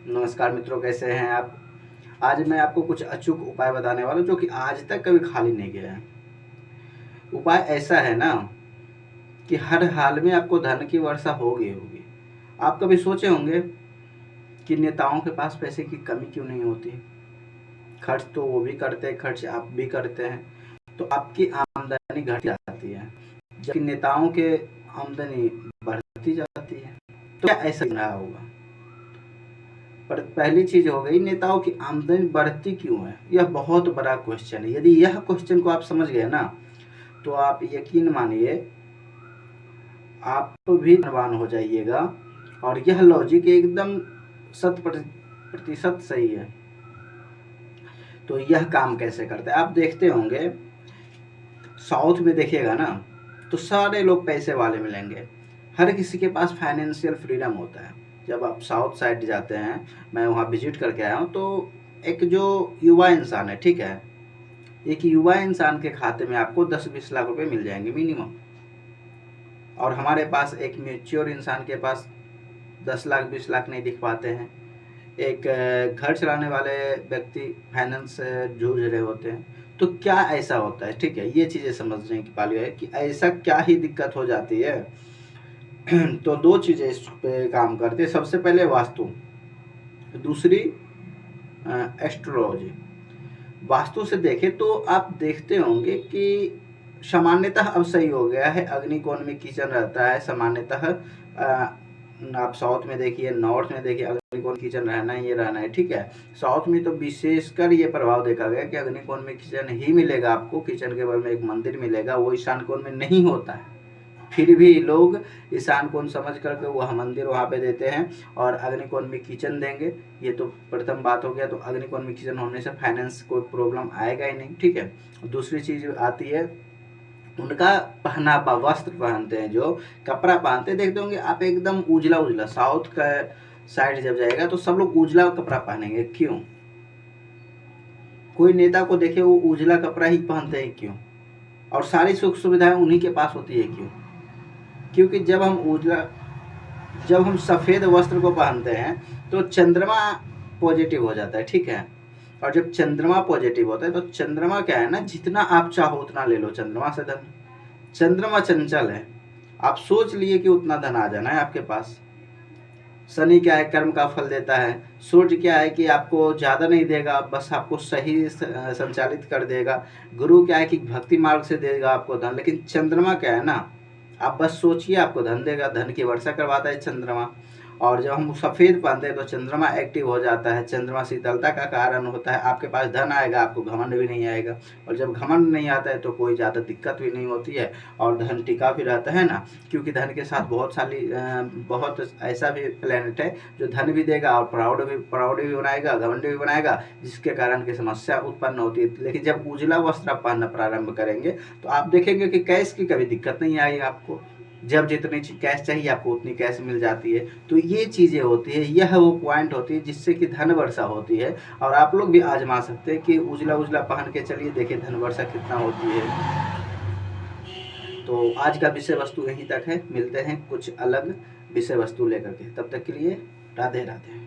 नमस्कार मित्रों, कैसे हैं आप। आज मैं आपको कुछ अचूक उपाय बताने वाला हूँ जो कि आज तक कभी खाली नहीं गया है। उपाय ऐसा है ना कि हर हाल में आपको धन की वर्षा होगी होगी। आप कभी सोचे होंगे कि नेताओं के पास पैसे की कमी क्यों नहीं होती। खर्च तो वो भी करते हैं, खर्च आप भी करते हैं, तो आपकी आमदनी घट जाती है जबकि नेताओं के आमदनी बढ़ती जाती है। तो क्या ऐसा रहा होगा। पर पहली चीज हो गई, नेताओं की आमदनी बढ़ती क्यों है, यह बहुत बड़ा क्वेश्चन है। यदि यह क्वेश्चन को आप समझ गए ना, तो आप यकीन मानिए आप तो भी धनवान हो जाइएगा। और यह लॉजिक एकदम 100% सही है। तो यह काम कैसे करते हैं आप देखते होंगे। साउथ में देखिएगा ना, तो सारे लोग पैसे वाले मिलेंगे। हर किसी के पास फाइनेंशियल फ्रीडम होता है। जब आप साउथ साइड जाते हैं, मैं वहाँ विजिट करके आया हूँ, तो एक जो युवा इंसान है, ठीक है, एक युवा इंसान के खाते में आपको 10-20 लाख रुपए मिल जाएंगे मिनिमम। और हमारे पास एक मैच्योर इंसान के पास 10 लाख 20 लाख नहीं दिख पाते हैं। एक घर चलाने वाले व्यक्ति फाइनेंस से जूझ रहे होते हैं। तो क्या ऐसा होता है, ठीक है, ये चीज़ें समझने की पाली है कि ऐसा क्या ही दिक्कत हो जाती है। तो दो चीज़ें इस पे काम करते हैं। सबसे पहले वास्तु, दूसरी एस्ट्रोलॉजी। वास्तु से देखें तो आप देखते होंगे कि सामान्यतः अब सही हो गया है, अग्नि कोण में किचन रहता है सामान्यतः। आप साउथ में देखिए, नॉर्थ में देखिए, अग्निकोण किचन रहना ही रहना है, ठीक है। साउथ में तो विशेषकर ये प्रभाव देखा गया कि अग्निकोण में किचन ही मिलेगा आपको। किचन के बगल में एक मंदिर मिलेगा, वो ईशान कोण में नहीं होता है। फिर भी लोग ईशान कोण समझ करके वह मंदिर वहाँ पे देते हैं और अग्निकोण में किचन देंगे। ये तो प्रथम बात हो गया। तो अग्निकोण में किचन होने से फाइनेंस कोई प्रॉब्लम आएगा ही नहीं, ठीक है। दूसरी चीज आती है उनका पहनावा, वस्त्र पहनते हैं, जो कपड़ा पहनते हैं, देखते होंगे आप एकदम उजला उजला। साउथ का साइड जब जाएगा तो सब लोग उजला कपड़ा पहनेंगे। क्यों? कोई नेता को देखे वो उजला कपड़ा ही पहनते हैं, क्यों? और सारी सुख सुविधाएं उन्हीं के पास होती है, क्यों? क्योंकि जब हम सफ़ेद वस्त्र को पहनते हैं तो चंद्रमा पॉजिटिव हो जाता है, ठीक है। और जब चंद्रमा पॉजिटिव होता है तो चंद्रमा क्या है ना, जितना आप चाहो उतना ले लो चंद्रमा से धन। चंद्रमा चंचल है, आप सोच लिए कि उतना धन आ जाना है आपके पास। शनि क्या है, कर्म का फल देता है। सूर्य क्या है कि आपको ज़्यादा नहीं देगा, बस आपको सही संचालित कर देगा। गुरु क्या है कि भक्ति मार्ग से देगा आपको धन। लेकिन चंद्रमा क्या है ना, आप बस सोचिए आपको धन देगा, धन की वर्षा करवाता है चंद्रमा। और जब हम सफ़ेद पहनते हैं तो चंद्रमा एक्टिव हो जाता है। चंद्रमा शीतलता का कारण होता है, आपके पास धन आएगा, आपको घमंड भी नहीं आएगा। और जब घमंड नहीं आता है तो कोई ज़्यादा दिक्कत भी नहीं होती है और धन टिका भी रहता है ना। क्योंकि धन के साथ बहुत ऐसा भी प्लेनेट है जो धन भी देगा और प्राउड भी बनाएगा, घमंड भी बनाएगा, जिसके कारण की समस्या उत्पन्न होती है। लेकिन जब उजला वस्त्र आप पहनना प्रारंभ करेंगे तो आप देखेंगे कि कैश की कभी दिक्कत नहीं आएगी आपको। जब जितनी कैश चाहिए आपको उतनी कैश मिल जाती है। तो ये चीज़ें होती है, यह वो पॉइंट होती है जिससे कि धन वर्षा होती है। और आप लोग भी आजमा सकते हैं कि उजला उजला पहन के चलिए, देखिए धन वर्षा कितना होती है। तो आज का विषय वस्तु यहीं तक है, मिलते हैं कुछ अलग विषय वस्तु लेकर के। तब तक के लिए राधे राधे।